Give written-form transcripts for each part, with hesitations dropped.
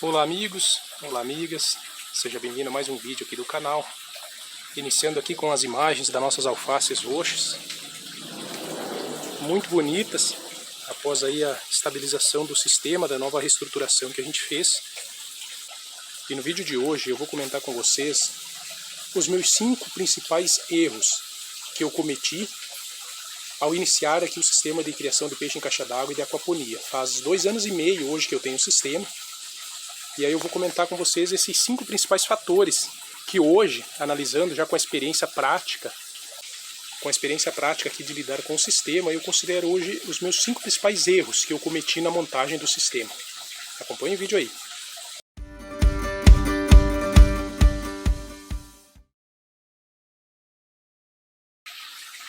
Olá amigos, olá amigas, seja bem-vindo a mais um vídeo aqui do canal. Iniciando aqui com as imagens das nossas alfaces roxas, muito bonitas, após aí a estabilização do sistema, da nova reestruturação que a gente fez. E no vídeo de hoje eu vou comentar com vocês os meus 5 principais erros que eu cometi ao iniciar aqui o sistema de criação de peixe em caixa d'água e de aquaponia. Faz 2 anos e meio hoje que eu tenho o sistema. E aí eu vou comentar com vocês esses 5 principais fatores que hoje, analisando já com a experiência prática aqui de lidar com o sistema, eu considero hoje os meus 5 principais erros que eu cometi na montagem do sistema. Acompanhe o vídeo aí.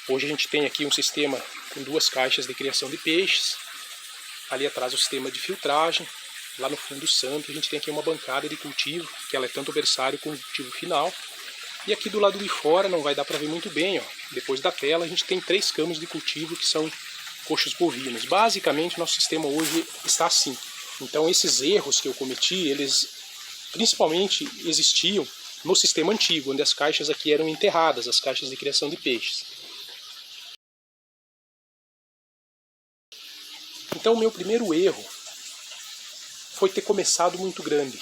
Hoje a gente tem aqui um sistema com 2 caixas de criação de peixes. Ali atrás o sistema de filtragem. Lá no fundo santo a gente tem aqui uma bancada de cultivo, que ela é tanto o berçário como o cultivo final. E aqui do lado de fora não vai dar para ver muito bem, ó. Depois da tela a gente tem 3 camas de cultivo que são coxos bovinos. Basicamente nosso sistema hoje está assim. Então esses erros que eu cometi, eles principalmente existiam no sistema antigo, onde as caixas aqui eram enterradas, as caixas de criação de peixes. Então o meu primeiro erro foi ter começado muito grande.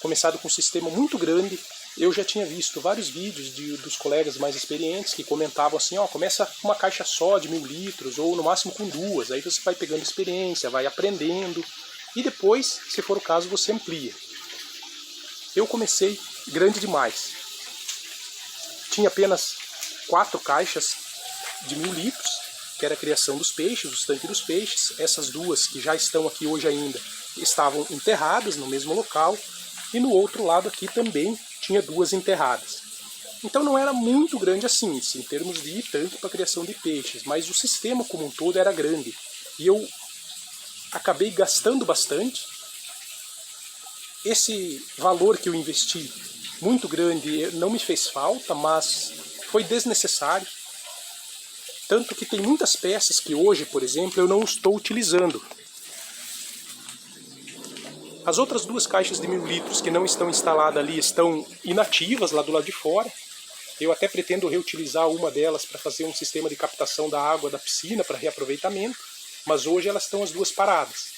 Começado com um sistema muito grande. Eu já tinha visto vários vídeos dos colegas mais experientes que comentavam assim, ó, começa com uma caixa só de 1000 litros, ou no máximo com 2, aí você vai pegando experiência, vai aprendendo, e depois, se for o caso, você amplia. Eu comecei grande demais. Tinha apenas 4 caixas de 1000 litros, que era a criação dos peixes, os tanques dos peixes. Essas 2 que já estão aqui hoje ainda, estavam enterradas no mesmo local, e no outro lado aqui também tinha 2 enterradas. Então não era muito grande assim, em termos de tanque para criação de peixes, mas o sistema como um todo era grande. E eu acabei gastando bastante. Esse valor que eu investi, muito grande, não me fez falta, mas foi desnecessário. Tanto que tem muitas peças que hoje, por exemplo, eu não estou utilizando. As outras 2 caixas de 1000 litros que não estão instaladas ali estão inativas lá do lado de fora. Eu até pretendo reutilizar uma delas para fazer um sistema de captação da água da piscina para reaproveitamento, mas hoje elas estão as 2 paradas.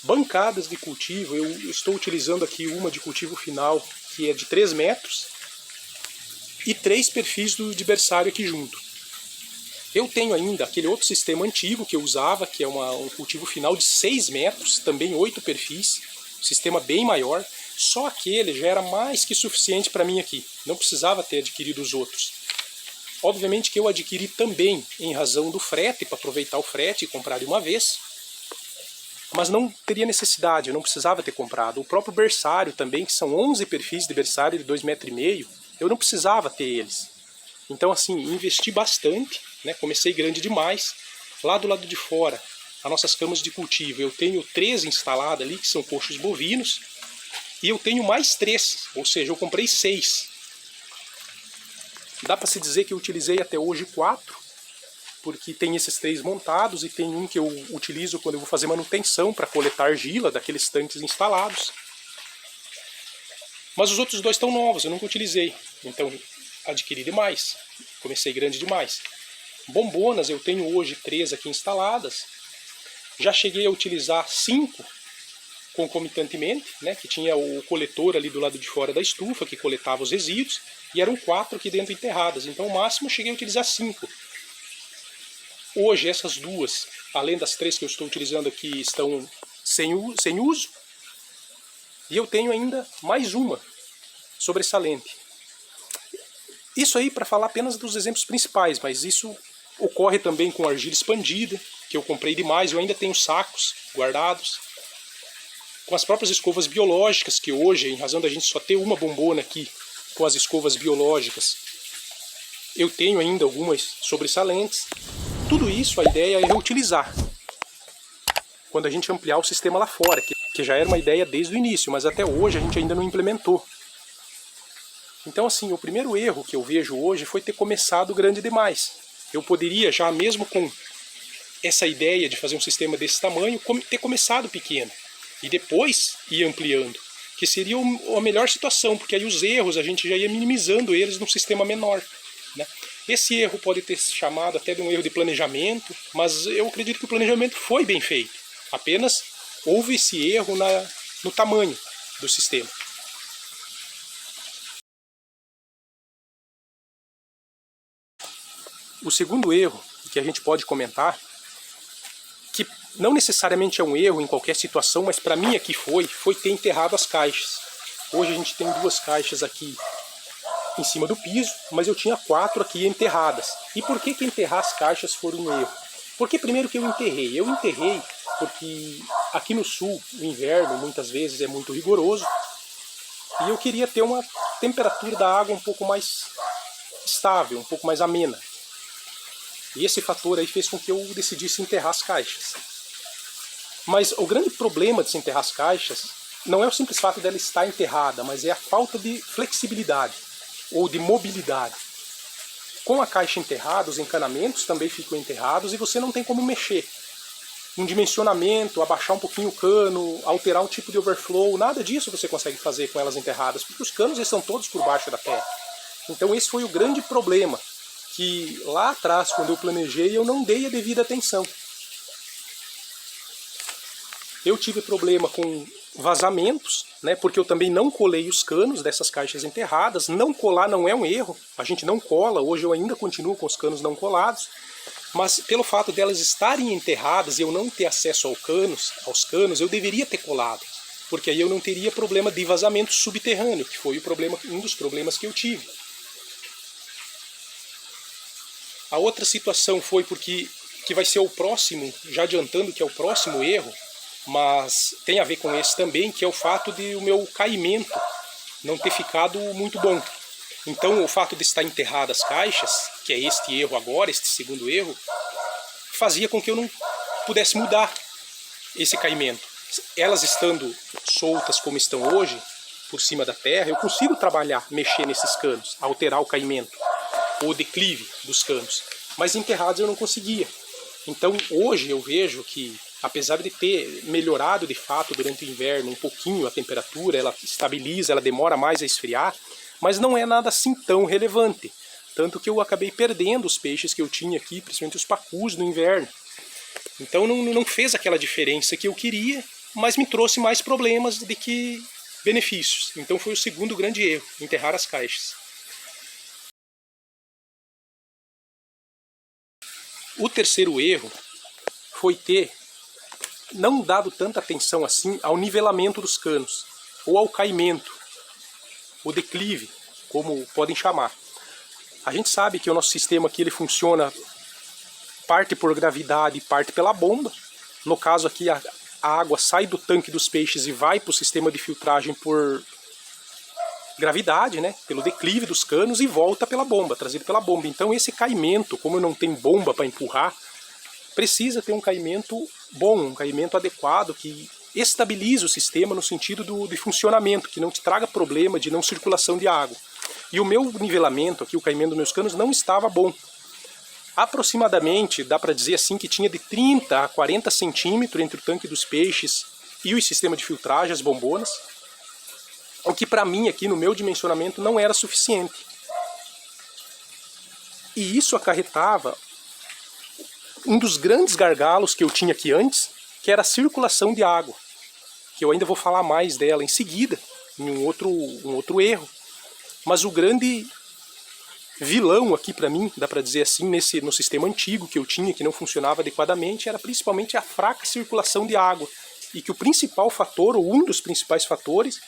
Bancadas de cultivo, eu estou utilizando aqui uma de cultivo final que é de 3 metros e 3 perfis de berçário aqui junto. Eu tenho ainda aquele outro sistema antigo que eu usava, que é um cultivo final de 6 metros, também 8 perfis, sistema bem maior, só aquele já era mais que suficiente para mim aqui, não precisava ter adquirido os outros. Obviamente que eu adquiri também em razão do frete, para aproveitar o frete e comprar de uma vez, mas não teria necessidade, eu não precisava ter comprado. O próprio berçário também, que são 11 perfis de berçário de 2,5 metros, eu não precisava ter eles. Então assim, investi bastante, né? Comecei grande demais. Lá do lado de fora, as nossas camas de cultivo, eu tenho 3 instaladas ali, que são coxos bovinos, e eu tenho mais 3, ou seja, eu comprei 6. Dá para se dizer que eu utilizei até hoje 4, porque tem esses 3 montados, e tem um que eu utilizo quando eu vou fazer manutenção para coletar argila daqueles tanques instalados. Mas os outros 2 estão novos, eu nunca utilizei, então adquiri demais, comecei grande demais. Bombonas eu tenho hoje 3 aqui instaladas, já cheguei a utilizar 5 concomitantemente, né, que tinha o coletor ali do lado de fora da estufa que coletava os resíduos, e eram 4 aqui dentro enterradas, então o máximo eu cheguei a utilizar 5. Hoje essas 2, além das 3 que eu estou utilizando aqui, estão sem uso, e eu tenho ainda mais uma sobressalente. Isso aí para falar apenas dos exemplos principais, mas isso ocorre também com argila expandida, que eu comprei demais, eu ainda tenho sacos guardados. Com as próprias escovas biológicas, que hoje, em razão da gente só ter uma bombona aqui com as escovas biológicas, eu tenho ainda algumas sobressalentes. Tudo isso a ideia é reutilizar quando a gente ampliar o sistema lá fora, que já era uma ideia desde o início, mas até hoje a gente ainda não implementou. Então assim, o primeiro erro que eu vejo hoje foi ter começado grande demais. Eu poderia já, mesmo com essa ideia de fazer um sistema desse tamanho, ter começado pequeno. e depois ir ampliando, que seria a melhor situação, porque aí os erros a gente já ia minimizando eles num sistema menor, né? Esse erro pode ter chamado até de um erro de planejamento, mas eu acredito que o planejamento foi bem feito, apenas houve esse erro no tamanho do sistema. O segundo erro que a gente pode comentar, que não necessariamente é um erro em qualquer situação, mas para mim aqui foi ter enterrado as caixas. Hoje a gente tem 2 caixas aqui em cima do piso, mas eu tinha 4 aqui enterradas. E por que enterrar as caixas foi um erro? Porque primeiro que eu enterrei porque aqui no sul o inverno muitas vezes é muito rigoroso e eu queria ter uma temperatura da água um pouco mais estável, um pouco mais amena. E esse fator aí fez com que eu decidisse enterrar as caixas. Mas o grande problema de se enterrar as caixas não é o simples fato dela estar enterrada, mas é a falta de flexibilidade ou de mobilidade. Com a caixa enterrada, os encanamentos também ficam enterrados e você não tem como mexer. Um dimensionamento, abaixar um pouquinho o cano, alterar o tipo de overflow, nada disso você consegue fazer com elas enterradas, porque os canos estão todos por baixo da terra. Então esse foi o grande problema, que lá atrás, quando eu planejei, eu não dei a devida atenção. Eu tive problema com vazamentos, né, porque eu também não colei os canos dessas caixas enterradas. Não colar não é um erro, a gente não cola, hoje eu ainda continuo com os canos não colados, mas pelo fato delas estarem enterradas e eu não ter acesso aos canos, eu deveria ter colado, porque aí eu não teria problema de vazamento subterrâneo, que foi um dos problemas que eu tive. A outra situação foi que vai ser o próximo, já adiantando que é o próximo erro, mas tem a ver com esse também, que é o fato de o meu caimento não ter ficado muito bom. Então o fato de estar enterradas as caixas, que é este erro agora, este segundo erro, fazia com que eu não pudesse mudar esse caimento. Elas estando soltas como estão hoje, por cima da terra, eu consigo trabalhar, mexer nesses canos, alterar o caimento, o declive dos canos, mas enterrados eu não conseguia. Então hoje eu vejo que, apesar de ter melhorado de fato durante o inverno um pouquinho a temperatura, ela estabiliza, ela demora mais a esfriar, mas não é nada assim tão relevante. Tanto que eu acabei perdendo os peixes que eu tinha aqui, principalmente os pacus no inverno. Então não fez aquela diferença que eu queria, mas me trouxe mais problemas do que benefícios. Então foi o segundo grande erro, enterrar as caixas. O terceiro erro foi ter não dado tanta atenção assim ao nivelamento dos canos, ou ao caimento, o declive, como podem chamar. A gente sabe que o nosso sistema aqui ele funciona parte por gravidade e parte pela bomba. No caso aqui a água sai do tanque dos peixes e vai para o sistema de filtragem por gravidade, né, pelo declive dos canos, e volta pela bomba, trazido pela bomba. Então esse caimento, como não tem bomba para empurrar, precisa ter um caimento bom, um caimento adequado, que estabilize o sistema no sentido de funcionamento, que não te traga problema de não circulação de água. E o meu nivelamento aqui, o caimento dos meus canos, não estava bom. Aproximadamente, dá para dizer assim, que tinha de 30 a 40 centímetros entre o tanque dos peixes e o sistema de filtragem, as bombonas, o que para mim aqui no meu dimensionamento não era suficiente. E isso acarretava um dos grandes gargalos que eu tinha aqui antes, que era a circulação de água, que eu ainda vou falar mais dela em seguida, em um outro erro. Mas o grande vilão aqui para mim, dá para dizer assim, no sistema antigo que eu tinha, que não funcionava adequadamente, era principalmente a fraca circulação de água, e que o principal fator, ou um dos principais fatores,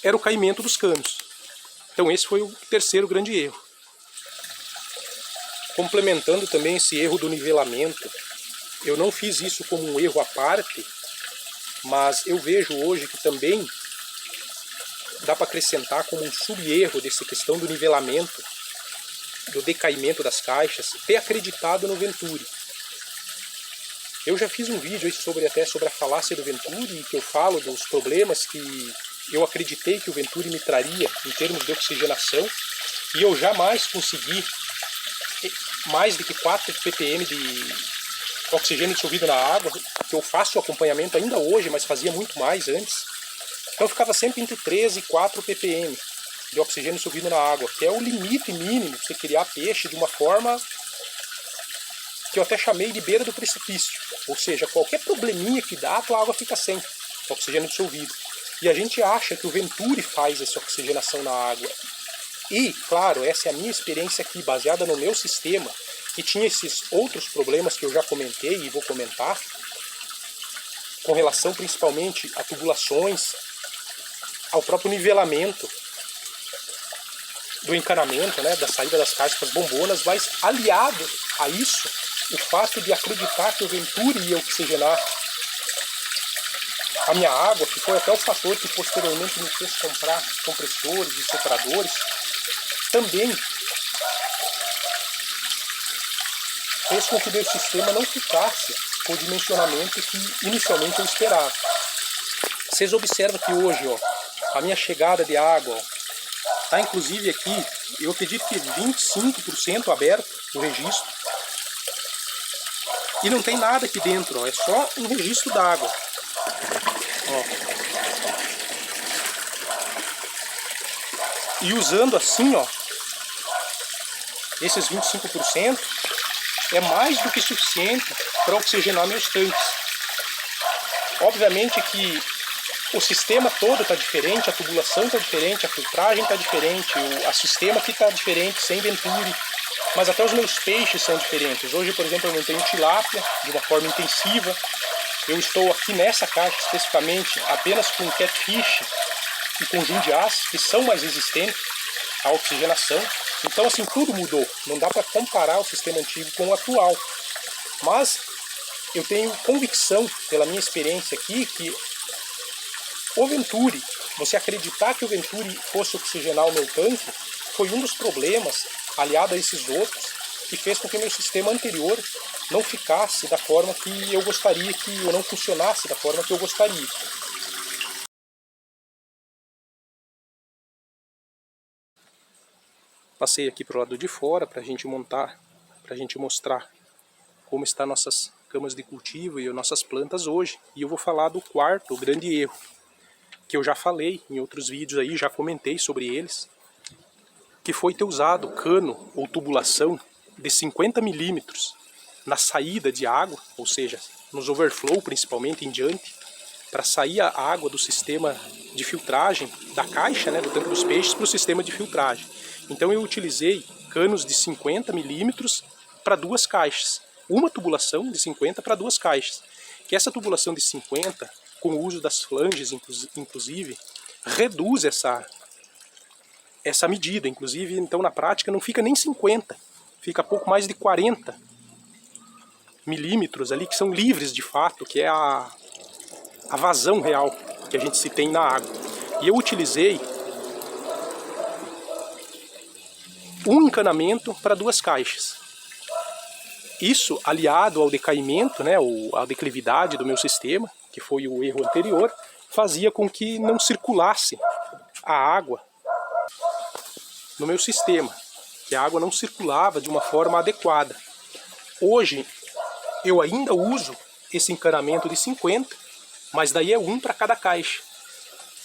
era o caimento dos canos. Então esse foi o terceiro grande erro. Complementando também esse erro do nivelamento, eu não fiz isso como um erro à parte, mas eu vejo hoje que também dá para acrescentar como um sub-erro dessa questão do nivelamento, do decaimento das caixas, ter acreditado no Venturi. Eu já fiz um vídeo até sobre a falácia do Venturi, que eu falo dos problemas que eu acreditei que o Venturi me traria em termos de oxigenação, e eu jamais consegui mais do que 4 ppm de oxigênio dissolvido na água que eu faço o acompanhamento ainda hoje, mas fazia muito mais antes. Então ficava sempre entre 3 e 4 ppm de oxigênio subindo na água, que é o limite mínimo para você criar peixe de uma forma que eu até chamei de beira do precipício. Ou seja, qualquer probleminha que dá, a tua água fica sem oxigênio dissolvido. E a gente acha que o Venturi faz essa oxigenação na água. E, claro, essa é a minha experiência aqui, baseada no meu sistema, que tinha esses outros problemas que eu já comentei e vou comentar, com relação principalmente a tubulações, ao próprio nivelamento do encanamento, né, da saída das caixas para as bombonas, mas aliado a isso, o fato de acreditar que o Venturi ia oxigenar a minha água, que foi até o fator que posteriormente me fez comprar compressores e sopradores, também fez com que meu sistema não ficasse com o dimensionamento que inicialmente eu esperava. Vocês observam que hoje, ó, a minha chegada de água está inclusive aqui, eu acredito que 25% aberto o registro. E não tem nada aqui dentro, ó, é só um registro d'água. E usando assim, ó, esses 25% é mais do que suficiente para oxigenar meus tanques. Obviamente que o sistema todo está diferente, a tubulação está diferente, a filtragem está diferente, o sistema aqui está diferente, sem Venturi, mas até os meus peixes são diferentes. Hoje, por exemplo, eu mantenho tilápia de uma forma intensiva. Eu estou aqui nessa caixa especificamente apenas com catfish e com jundiás, que são mais resistentes à oxigenação. Então, assim, tudo mudou. Não dá para comparar o sistema antigo com o atual. Mas eu tenho convicção, pela minha experiência aqui, que o Venturi, você acreditar que o Venturi fosse oxigenar o meu tanque, foi um dos problemas, aliado a esses outros, que fez com que meu sistema anterior não ficasse da forma que eu gostaria, ou não funcionasse da forma que eu gostaria. Passei aqui para o lado de fora para a gente montar, para a gente mostrar como estão nossas camas de cultivo e nossas plantas hoje. E eu vou falar do quarto, o grande erro, que eu já falei em outros vídeos aí, já comentei sobre eles, que foi ter usado cano ou tubulação de 50 milímetros na saída de água, ou seja, nos overflow principalmente em diante, para sair a água do sistema de filtragem da caixa, né, do tanque dos peixes, para o sistema de filtragem. Então eu utilizei canos de 50 milímetros para duas caixas, uma tubulação de 50 para duas caixas, que essa tubulação de 50, com o uso das flanges inclusive, reduz essa medida, inclusive, então na prática não fica nem 50, fica pouco mais de 40 milímetros ali, que são livres de fato, que é a vazão real que a gente se tem na água. E eu utilizei um encanamento para duas caixas. Isso aliado ao decaimento, né, à declividade do meu sistema, que foi o erro anterior, fazia com que não circulasse a água no meu sistema, que a água não circulava de uma forma adequada. Hoje eu ainda uso esse encanamento de 50, mas daí é um para cada caixa.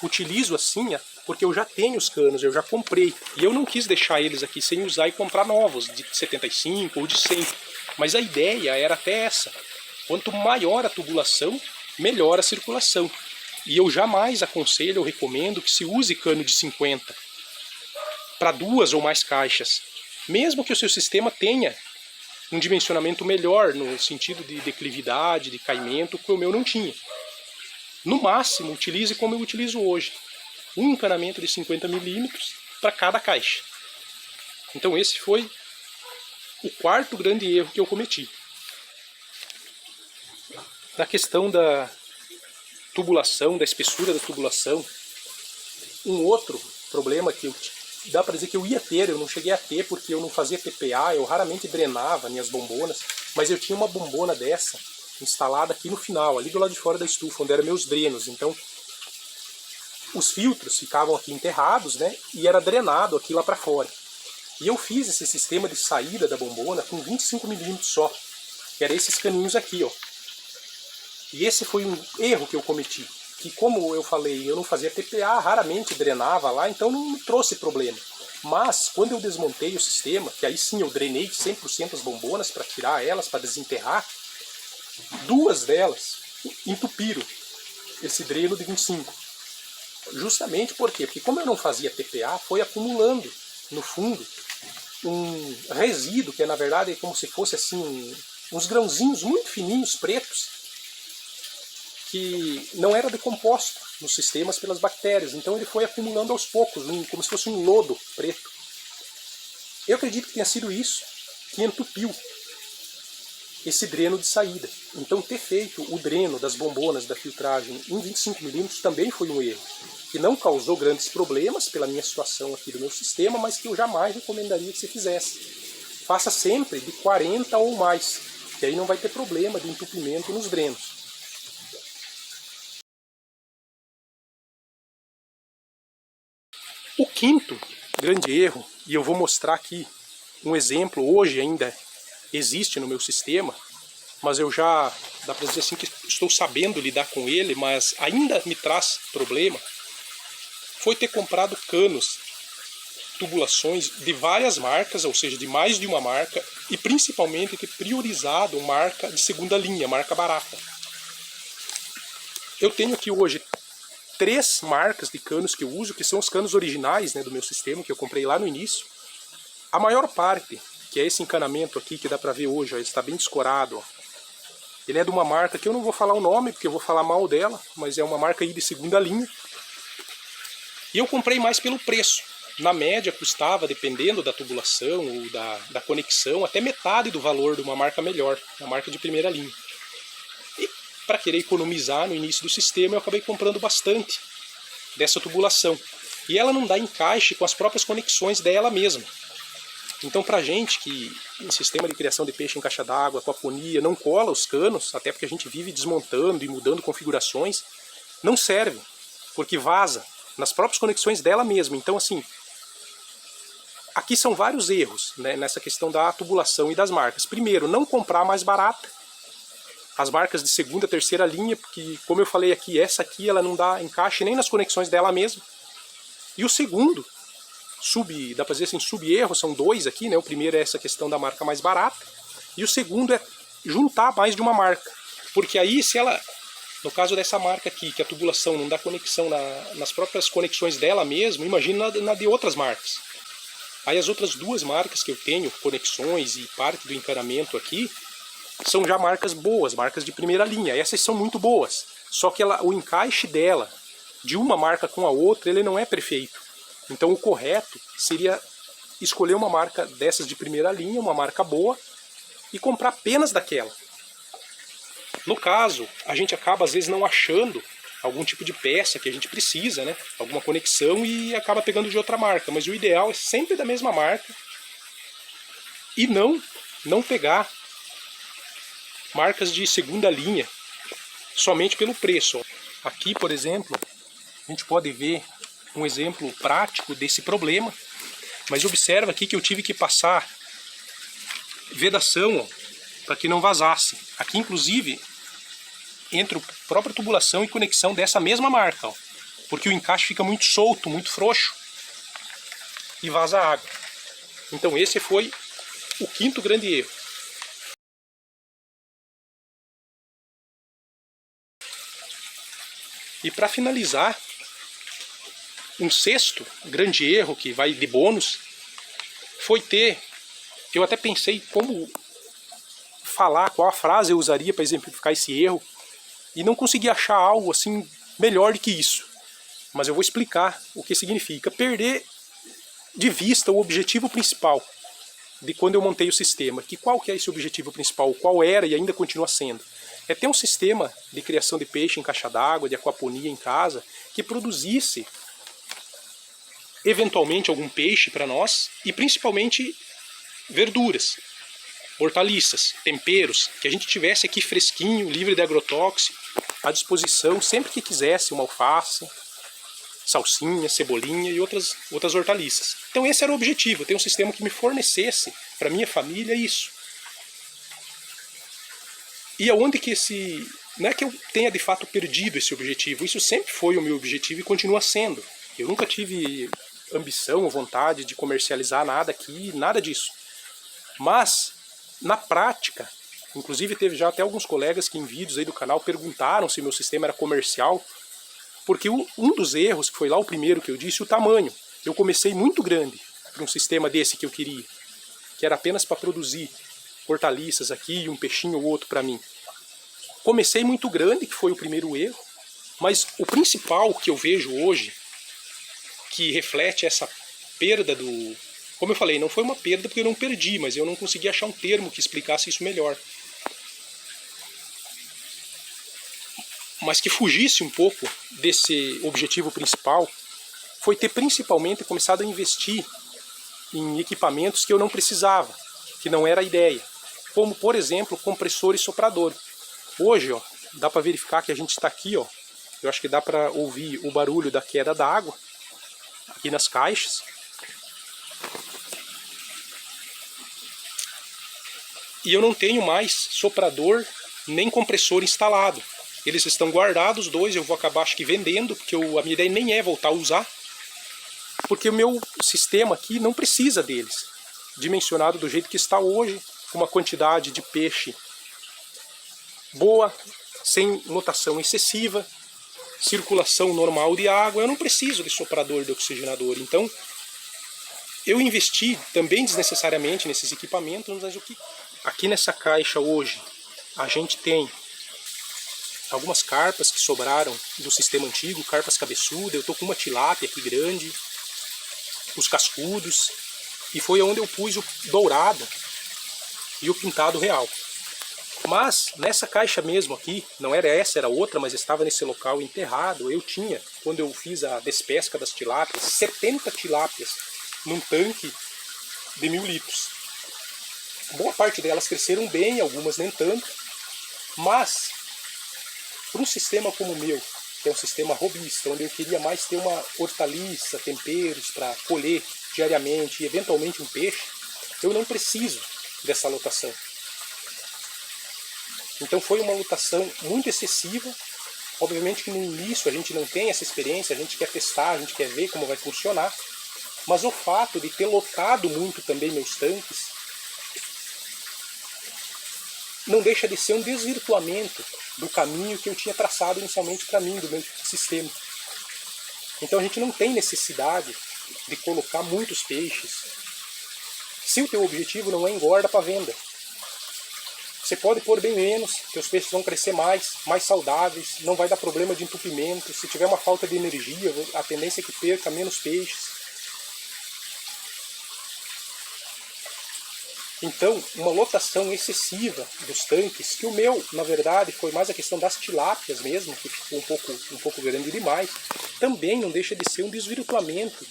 Utilizo assim porque eu já tenho os canos, eu já comprei, e eu não quis deixar eles aqui sem usar e comprar novos, de 75 ou de 100. Mas a ideia era até essa: quanto maior a tubulação, melhor a circulação. E eu jamais aconselho ou recomendo que se use cano de 50 para duas ou mais caixas, mesmo que o seu sistema tenha um dimensionamento melhor no sentido de declividade, de caimento, que o meu não tinha. No máximo, utilize como eu utilizo hoje, um encanamento de 50 milímetros para cada caixa. Então esse foi o quarto grande erro que eu cometi. Na questão da tubulação, da espessura da tubulação, um outro problema que dá para dizer que eu ia ter, eu não cheguei a ter porque eu não fazia PPA, eu raramente drenava minhas bombonas, mas eu tinha uma bombona dessa instalada aqui no final, ali do lado de fora da estufa, onde eram meus drenos. Então os filtros ficavam aqui enterrados, né, e era drenado aqui lá para fora. E eu fiz esse sistema de saída da bombona com 25 milímetros só, que eram esses caninhos aqui, ó. E esse foi um erro que eu cometi, que como eu falei, eu não fazia TPA, raramente drenava lá, então não me trouxe problema. Mas quando eu desmontei o sistema, que aí sim eu drenei 100% as bombonas para tirar elas, para desenterrar, 2 delas entupiram esse dreno de 25. Justamente por quê? Porque como eu não fazia TPA, foi acumulando no fundo um resíduo, que na verdade é como se fosse assim uns grãozinhos muito fininhos, pretos, que não era decomposto nos sistemas pelas bactérias. Então ele foi acumulando aos poucos, como se fosse um lodo preto. Eu acredito que tenha sido isso que entupiu esse dreno de saída. Então ter feito o dreno das bombonas da filtragem em 25 mm também foi um erro, que não causou grandes problemas pela minha situação aqui do meu sistema, mas que eu jamais recomendaria que você fizesse. Faça sempre de 40 ou mais, que aí não vai ter problema de entupimento nos drenos. O quinto grande erro, e eu vou mostrar aqui um exemplo, hoje ainda existe no meu sistema, mas eu já, dá para dizer assim, que estou sabendo lidar com ele, mas ainda me traz problema, foi ter comprado canos, tubulações de várias marcas, ou seja, de mais de uma marca, e principalmente ter priorizado marca de segunda linha, marca barata. Eu tenho aqui hoje 3 marcas de canos que eu uso, que são os canos originais, né, do meu sistema, que eu comprei lá no início. A maior parte, que é esse encanamento aqui, que dá pra ver hoje, ó, ele está bem descorado, ó. Ele é de uma marca que eu não vou falar o nome, porque eu vou falar mal dela, mas é uma marca aí de segunda linha. E eu comprei mais pelo preço. Na média custava, dependendo da tubulação ou da conexão, até metade do valor de uma marca melhor, uma marca de primeira linha. E para querer economizar no início do sistema, eu acabei comprando bastante dessa tubulação. E ela não dá encaixe com as próprias conexões dela mesma. Então, para a gente que em sistema de criação de peixe em caixa d'água, aquaponia, não cola os canos, até porque a gente vive desmontando e mudando configurações, não serve, porque vaza nas próprias conexões dela mesma. Então, assim, aqui são vários erros, né, nessa questão da tubulação e das marcas. Primeiro, não comprar mais barata. As marcas de segunda, terceira linha, porque, como eu falei aqui, essa aqui ela não dá encaixe nem nas conexões dela mesma. E o segundo, dá pra dizer assim, sub-erro, são 2 aqui, né? O primeiro é essa questão da marca mais barata, e o segundo é juntar mais de uma marca. Porque aí, se ela, no caso dessa marca aqui, que a tubulação não dá conexão nas próprias conexões dela mesmo, imagina na de outras marcas. Aí as outras 2 marcas que eu tenho, conexões e parte do encanamento aqui, são já marcas boas, marcas de primeira linha. Essas são muito boas, só que o encaixe dela, de uma marca com a outra, ele não é perfeito. Então o correto seria escolher uma marca dessas de primeira linha, uma marca boa, e comprar apenas daquela. No caso, a gente acaba às vezes não achando algum tipo de peça que a gente precisa, né? Alguma conexão, e acaba pegando de outra marca. Mas o ideal é sempre da mesma marca e não pegar marcas de segunda linha somente pelo preço. Aqui, por exemplo, a gente pode ver um exemplo prático desse problema, mas observa aqui que eu tive que passar vedação para que não vazasse. Aqui, inclusive, entra a própria tubulação e conexão dessa mesma marca, ó, porque o encaixe fica muito solto, muito frouxo e vaza água. Então esse foi o quinto grande erro. E para finalizar, um sexto grande erro que vai de bônus foi eu até pensei como falar, qual a frase eu usaria para exemplificar esse erro, e não consegui achar algo assim melhor do que isso. Mas eu vou explicar o que significa perder de vista o objetivo principal de quando eu montei o sistema. Qual que é esse objetivo principal? Qual era e ainda continua sendo? É ter um sistema de criação de peixe em caixa d'água, de aquaponia em casa, que produzisse eventualmente algum peixe para nós, e principalmente verduras, hortaliças, temperos, que a gente tivesse aqui fresquinho, livre de agrotóxico, à disposição sempre que quisesse, uma alface, salsinha, cebolinha e outras hortaliças. Então esse era o objetivo, ter um sistema que me fornecesse para minha família isso. E aonde que esse não é que eu tenha de fato perdido esse objetivo, isso sempre foi o meu objetivo e continua sendo. Eu nunca tive ambição ou vontade de comercializar nada aqui, nada disso. Mas, na prática, inclusive teve já até alguns colegas que em vídeos aí do canal perguntaram se meu sistema era comercial, porque um dos erros, que foi lá o primeiro que eu disse, o tamanho. Eu comecei muito grande para um sistema desse que eu queria, que era apenas para produzir hortaliças aqui e um peixinho ou outro para mim. Comecei muito grande, que foi o primeiro erro, mas o principal que eu vejo hoje, que reflete essa perda do... Como eu falei, não foi uma perda porque eu não perdi, mas eu não consegui achar um termo que explicasse isso melhor. Mas que fugisse um pouco desse objetivo principal, foi ter principalmente começado a investir em equipamentos que eu não precisava, que não era a ideia. Como, por exemplo, compressor e soprador. Hoje, ó, dá para verificar que a gente está aqui, ó. Eu acho que dá para ouvir o barulho da queda da água aqui nas caixas. E eu não tenho mais soprador nem compressor instalado. Eles estão guardados, dois, eu vou acabar acho que vendendo, porque a minha ideia nem é voltar a usar. Porque o meu sistema aqui não precisa deles. Dimensionado do jeito que está hoje, com uma quantidade de peixe boa, sem lotação excessiva, circulação normal de água, eu não preciso de soprador de oxigenador. Então, eu investi também desnecessariamente nesses equipamentos, mas o que... Aqui nessa caixa hoje, a gente tem algumas carpas que sobraram do sistema antigo, carpas cabeçudas, eu estou com uma tilápia aqui grande, os cascudos, e foi onde eu pus o dourado e o pintado real. Mas nessa caixa mesmo aqui, não era essa, era outra, mas estava nesse local enterrado, eu tinha, quando eu fiz a despesca das tilápias, 70 tilápias num tanque de 1000 litros. Boa parte delas cresceram bem, algumas nem tanto, mas para um sistema como o meu, que é um sistema robista, onde eu queria mais ter uma hortaliça, temperos para colher diariamente e eventualmente um peixe, eu não preciso dessa lotação. Então foi uma lotação muito excessiva. Obviamente que no início a gente não tem essa experiência, a gente quer testar, a gente quer ver como vai funcionar, mas o fato de ter lotado muito também meus tanques não deixa de ser um desvirtuamento do caminho que eu tinha traçado inicialmente para mim, do meu sistema. Então a gente não tem necessidade de colocar muitos peixes se o teu objetivo não é engorda para venda. Você pode pôr bem menos, que os peixes vão crescer mais saudáveis, não vai dar problema de entupimento. Se tiver uma falta de energia, a tendência é que perca menos peixes. Então, uma lotação excessiva dos tanques, que o meu, na verdade, foi mais a questão das tilápias mesmo, que ficou um pouco grande demais, também não deixa de ser um desvirtuamento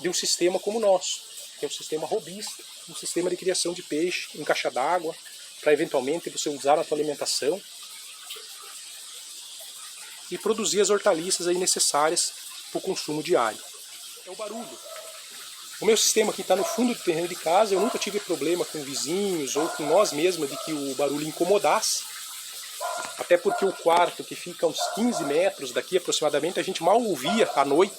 de um sistema como o nosso, que é um sistema robista, um sistema de criação de peixe em caixa d'água, para eventualmente você usar na sua alimentação e produzir as hortaliças aí necessárias para o consumo diário. É o barulho. O meu sistema aqui está no fundo do terreno de casa, eu nunca tive problema com vizinhos ou com nós mesmos de que o barulho incomodasse. Até porque o quarto, que fica a uns 15 metros daqui aproximadamente, a gente mal ouvia à noite.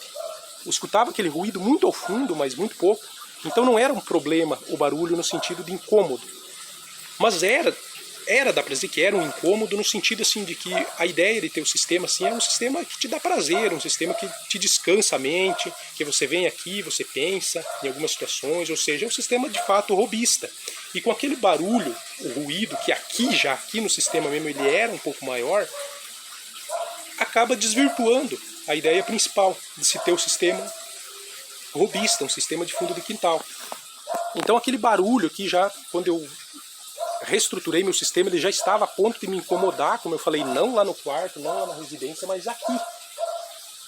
Eu escutava aquele ruído muito ao fundo, mas muito pouco. Então não era um problema o barulho no sentido de incômodo. Mas dá pra dizer que era um incômodo no sentido assim de que a ideia de ter o sistema assim é um sistema que te dá prazer, um sistema que te descansa a mente, que você vem aqui, você pensa em algumas situações, ou seja, é um sistema de fato robista. E com aquele barulho, o ruído, que aqui no sistema mesmo ele era um pouco maior, acaba desvirtuando a ideia principal de se ter o sistema robista, um sistema de fundo de quintal. Então aquele barulho aqui já, quando eu reestruturei meu sistema, ele já estava a ponto de me incomodar, como eu falei, não lá no quarto, não lá na residência, mas aqui.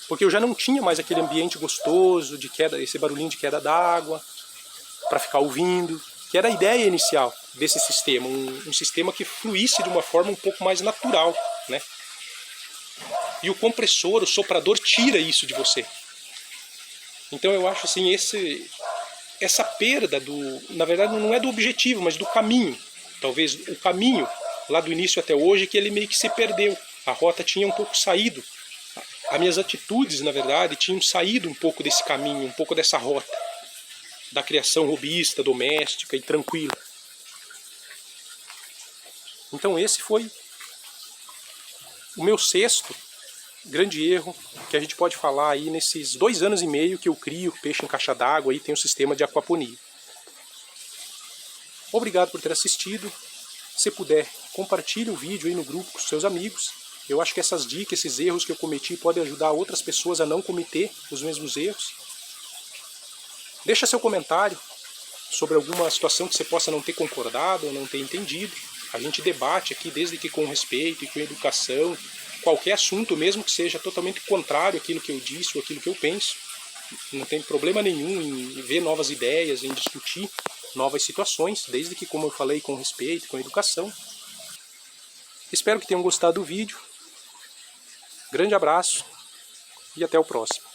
Porque eu já não tinha mais aquele ambiente gostoso, de queda, esse barulhinho de queda d'água, para ficar ouvindo, que era a ideia inicial desse sistema, um sistema que fluísse de uma forma um pouco mais natural, né? E o compressor, o soprador, tira isso de você. Então eu acho assim, essa perda na verdade não é do objetivo, mas do caminho. Talvez o caminho lá do início até hoje, que ele meio que se perdeu. A rota tinha um pouco saído. As minhas atitudes, na verdade, tinham saído um pouco desse caminho, um pouco dessa rota da criação robista, doméstica e tranquila. Então esse foi o meu sexto grande erro que a gente pode falar aí nesses 2 anos e meio que eu crio peixe em caixa d'água e tenho um sistema de aquaponia. Obrigado por ter assistido. Se puder, compartilhe o vídeo aí no grupo com seus amigos. Eu acho que essas dicas, esses erros que eu cometi podem ajudar outras pessoas a não cometer os mesmos erros. Deixa seu comentário sobre alguma situação que você possa não ter concordado ou não ter entendido. A gente debate aqui, desde que com respeito e com educação, qualquer assunto, mesmo que seja totalmente contrário àquilo que eu disse ou àquilo que eu penso. Não tem problema nenhum em ver novas ideias, em discutir novas situações, desde que, como eu falei, com respeito, com educação. Espero que tenham gostado do vídeo. Grande abraço e até o próximo.